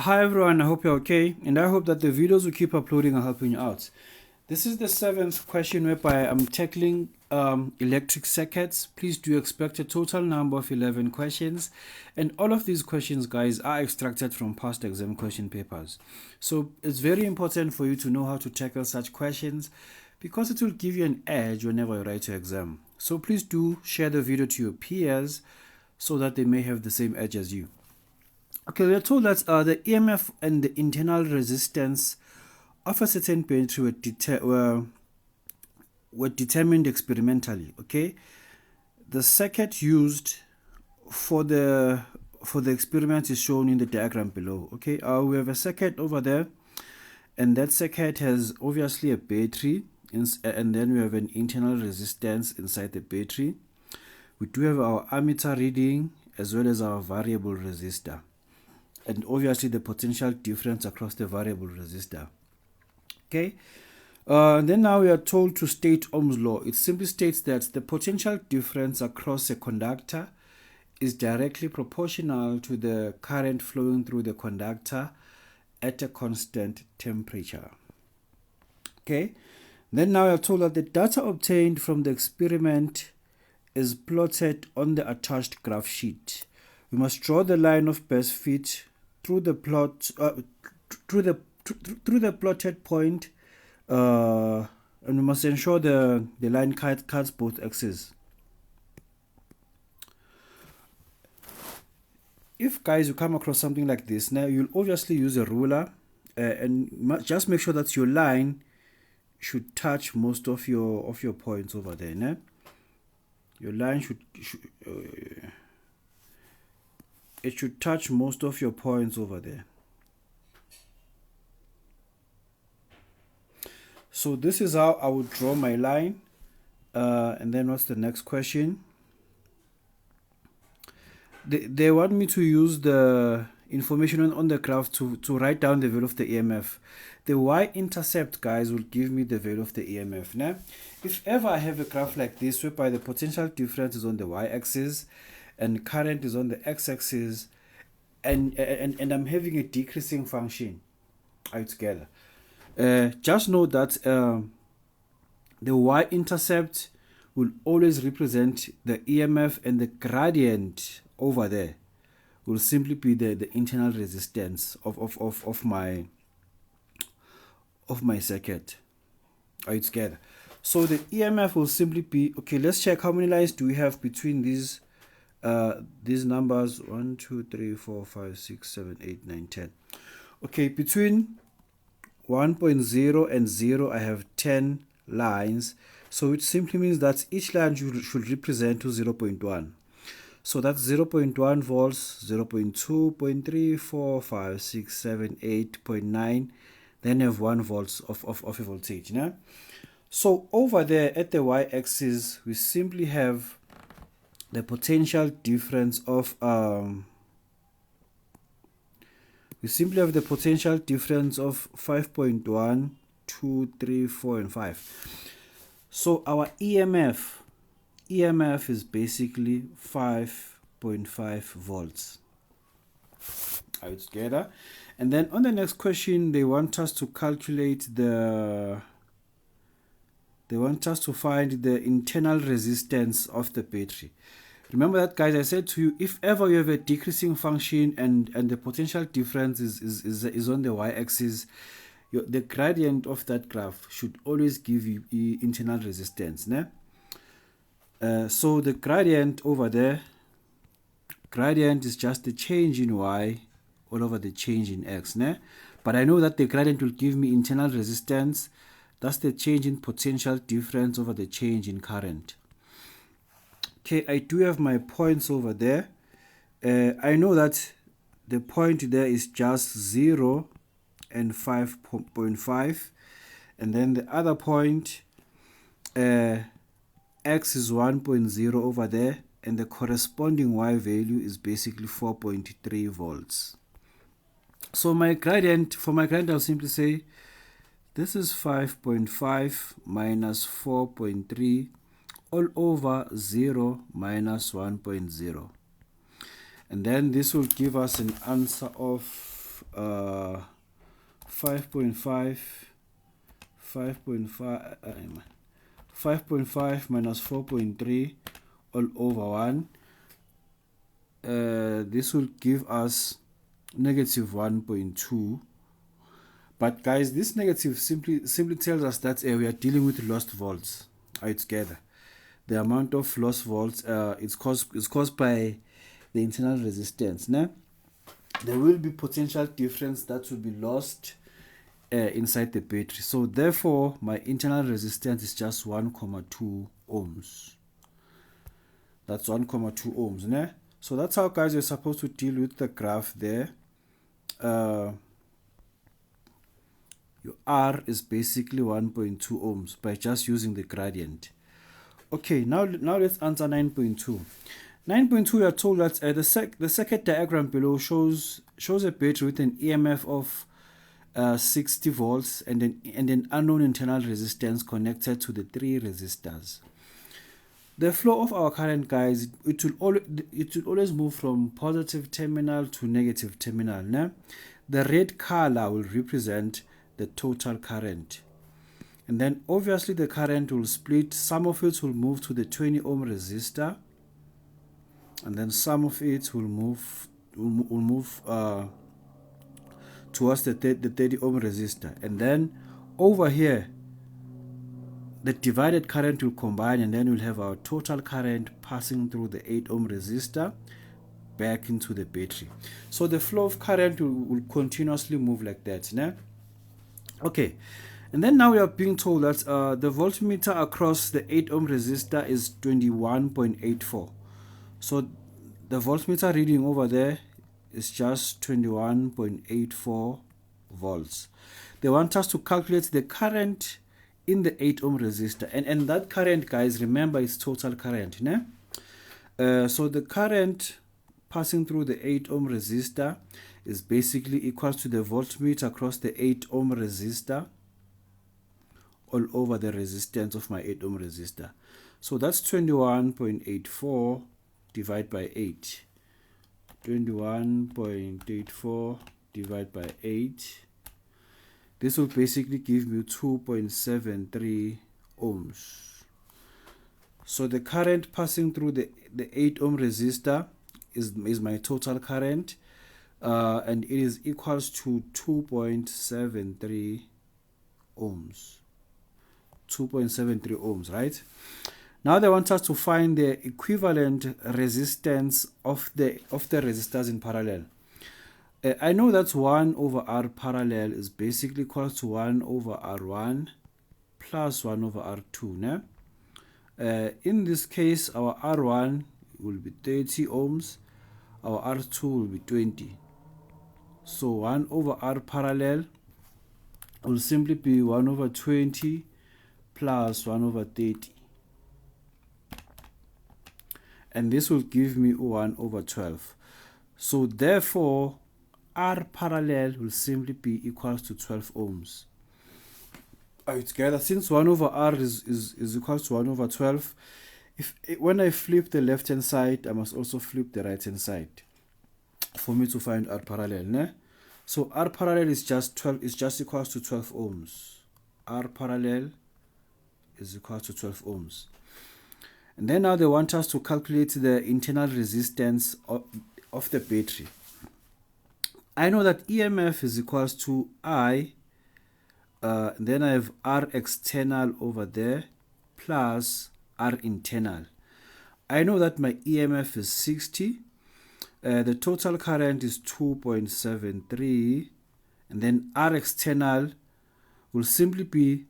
Hi everyone, I hope you're okay, and I hope that the videos we keep uploading are helping you out. This is the seventh question whereby I'm tackling electric circuits. Please do expect a total number of 11 questions, and all of these questions, guys, are extracted from past exam question papers. So it's very important for you to know how to tackle such questions because it will give you an edge whenever you write your exam. So please do share the video to your peers so that they may have the same edge as you. Okay, we are told that the EMF and the internal resistance of a certain battery were determined experimentally. Okay, the circuit used for the experiment is shown in the diagram below. Okay, we have a circuit over there, and that circuit has obviously a battery, and then we have an internal resistance inside the battery. We do have our ammeter reading as well as our variable resistor, and obviously the potential difference across the variable resistor. Okay, then now we are told to state Ohm's law. It simply states that the potential difference across a conductor is directly proportional to the current flowing through the conductor at a constant temperature. Okay, then now we are told that the data obtained from the experiment is plotted on the attached graph sheet. We must draw the line of best fit through the plot through the plotted point, and we must ensure the line cuts both axes. If guys you come across something like this, now you'll obviously use a ruler and just make sure that your line should touch most of your points over there. Né? Your line should it should touch most of your points over there. So this is how I would draw my line. And then what's the next question? They want me to use the information on the graph to write down the value of the EMF. The y-intercept, guys, will give me the value of the EMF. Now, if ever I have a graph like this whereby the potential difference is on the y-axis and current is on the x-axis, and I'm having a decreasing function altogether, just know that the y-intercept will always represent the EMF, and the gradient over there will simply be the internal resistance of my circuit. Are you together? So the EMF will simply be, okay, let's check how many lines do we have between these numbers 1 2 3 4 5 6 7 8 9 10. Okay, between 1.0 and 0 I have 10 lines, so it simply means that each line should represent to 0.1. So that's 0.1 volts, 0.2, 0.3, 4, 5, 6, 7, 8.9. Then you have 1 volts of a voltage. Né? So over there at the y-axis, we simply have the potential difference of 5.1, 2, 3, 4, and 5. So our EMF is basically 5.5 volts. Are we together? And then on the next question, they want us to calculate they want us to find the internal resistance of the battery. Remember that, guys, I said to you, if ever you have a decreasing function and the potential difference is on the y-axis, the gradient of that graph should always give you internal resistance. Né? So the gradient over there, gradient is just the change in y all over the change in x. Né? But I know that the gradient will give me internal resistance. That's the change in potential difference over the change in current. Okay, I do have my points over there. I know that the point there is just 0 and 5.5, and then the other point, x is 1.0 over there, and the corresponding y value is basically 4.3 volts. So for my gradient, I'll simply say this is 5.5 minus 4.3 all over 0 minus 1.0. And then this will give us an answer of 5.5 5.5 minus 4.3 all over 1. This will give us negative 1.2. But guys, this negative simply tells us that we are dealing with lost volts. All right, together. The amount of lost volts is caused by the internal resistance. Now, there will be potential difference that will be lost inside the battery. So therefore, my internal resistance is just 1,2 ohms. That's 1,2 ohms. Né? So that's how, guys, you're supposed to deal with the graph there. Your R is basically 1.2 ohms by just using the gradient. Okay, now let's answer 9.2. 9.2, we are told that the circuit diagram below shows a battery with an EMF of 60 volts and an unknown internal resistance connected to the 3 resistors. The flow of our current, guys, it will always move from positive terminal to negative terminal. Né? The red color will represent the total current. And then obviously the current will split. Some of it will move to the 20 ohm resistor, and then some of it will move towards the 30 ohm resistor. And then over here, the divided current will combine, and then we'll have our total current passing through the 8 ohm resistor back into the battery. So the flow of current will continuously move like that. Né? Okay, and then now we are being told that the voltmeter across the 8 ohm resistor is 21.84. So the voltmeter reading over there is just 21.84 volts. They want us to calculate the current in the 8 ohm resistor, and that current, guys, remember, is total current. Né? So the current passing through the 8 ohm resistor is basically equal to the voltmeter across the 8 ohm resistor all over the resistance of my 8 ohm resistor. So that's 21.84 divided by 8. 21.84 divided by 8. This will basically give me 2.73 ohms. So the current passing through the 8 ohm resistor is my total current, and it is equals to 2.73 ohms. 2.73 ohms, right? Now they want us to find the equivalent resistance of the resistors in parallel. I know that 1 over R parallel is basically equal to 1 over R1 plus 1 over R2. Né? In this case, our R1 will be 30 ohms, our R2 will be 20. So 1 over R parallel will simply be 1 over 20 plus 1 over 30. And this will give me 1 over 12. So therefore, R parallel will simply be equal to 12 ohms. Are you together? Since 1 over R is equal to 1 over 12, when I flip the left hand side, I must also flip the right hand side for me to find R parallel. Né? So R parallel is just 12, is just equal to 12 ohms. R parallel is equal to 12 ohms. And then now they want us to calculate the internal resistance of the battery. I know that EMF is equals to I, then I have R external over there plus R internal. I know that my EMF is 60. The total current is 2.73, and then R external will simply be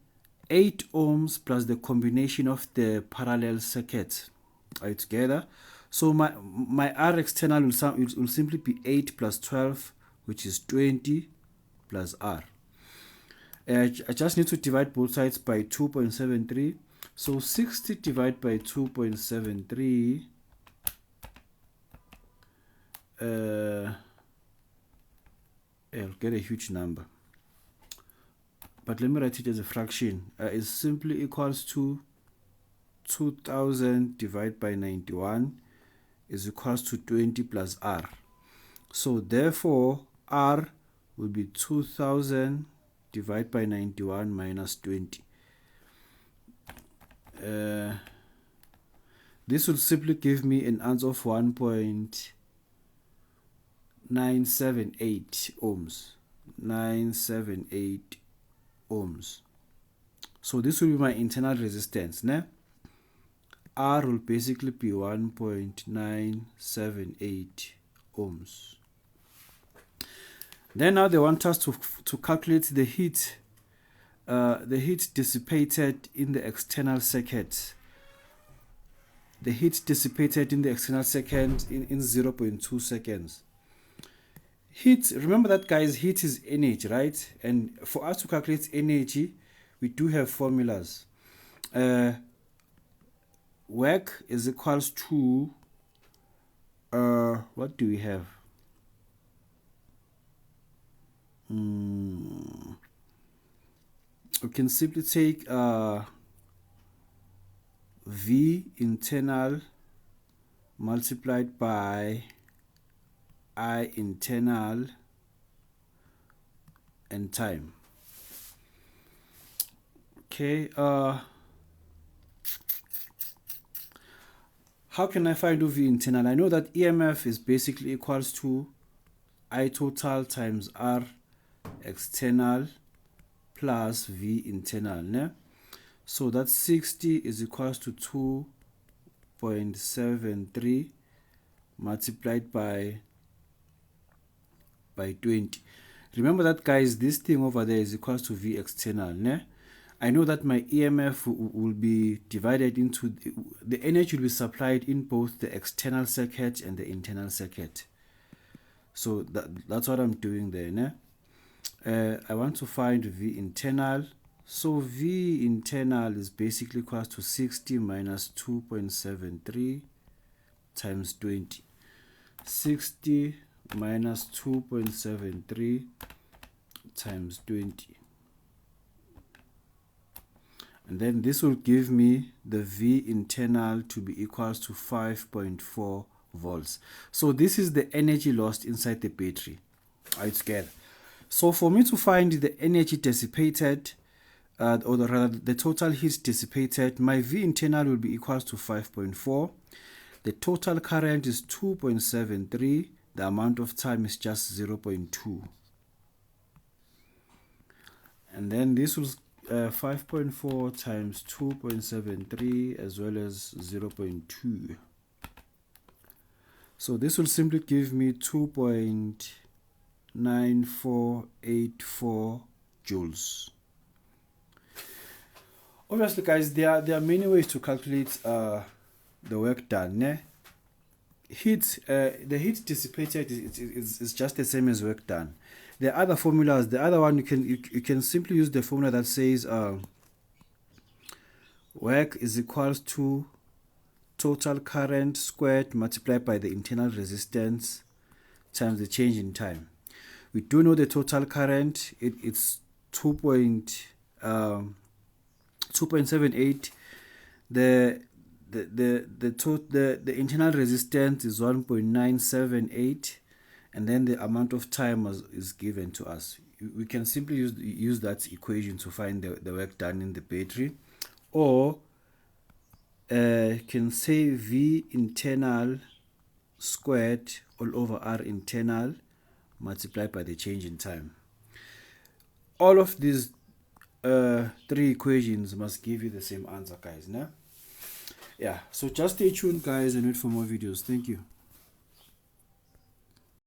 8 ohms plus the combination of the parallel circuits. Are you together? So my R external will simply be 8 plus 12, which is 20 plus R. I just need to divide both sides by 2.73. So 60 divided by 2.73, I'll get a huge number. But let me write it as a fraction. Is simply equals to 2000 divided by 91 is equals to 20 plus R. So therefore, R will be 2000 divided by 91 minus 20. This will simply give me an answer of 1.978 ohms. 978 ohms. So this will be my internal resistance. Ne? R will basically be 1.978 ohms. Then now they want us to calculate the heat dissipated in the external circuit. The heat dissipated in the external circuit in 0.2 seconds. Heat, remember that guys, heat is energy, right? And for us to calculate energy, we do have formulas. Work is equals to, what do we have? We can simply take V internal multiplied by I internal and time. Okay, how can I find V internal? I know that EMF is basically equals to I total times R external plus V internal. Ne? So that's 60 is equals to 2.73 multiplied by 20. Remember that guys, this thing over there is equals to V external. Ne? I know that my EMF will be divided into, the energy will be supplied in both the external circuit and the internal circuit. So that's what I'm doing there. Ne? I want to find V internal. So V internal is basically equals to 60 minus 2.73 times 20. 60 minus 2.73 times 20. And then this will give me the V internal to be equals to 5.4 volts. So this is the energy lost inside the battery. Alright, together. So for me to find the energy dissipated, or rather the total heat dissipated, my V internal will be equals to 5.4. The total current is 2.73. The amount of time is just 0.2. And then this was 5.4 times 2.73 as well as 0.2. So this will simply give me 2.9484 joules. Obviously, guys, there are many ways to calculate the work done. Ne? The heat dissipated is just the same as work done. There are other formulas. The other one you can simply use the formula that says work is equals to total current squared multiplied by the internal resistance times the change in time. We do know the total current. It's 2.78. The internal resistance is 1.978, and then the amount of time is given to us. We can simply use that equation to find the work done in the battery, or can say V internal squared all over R internal multiplied by the change in time. All of these three equations must give you the same answer, guys. No? Yeah, so just stay tuned, guys, and wait for more videos. Thank you.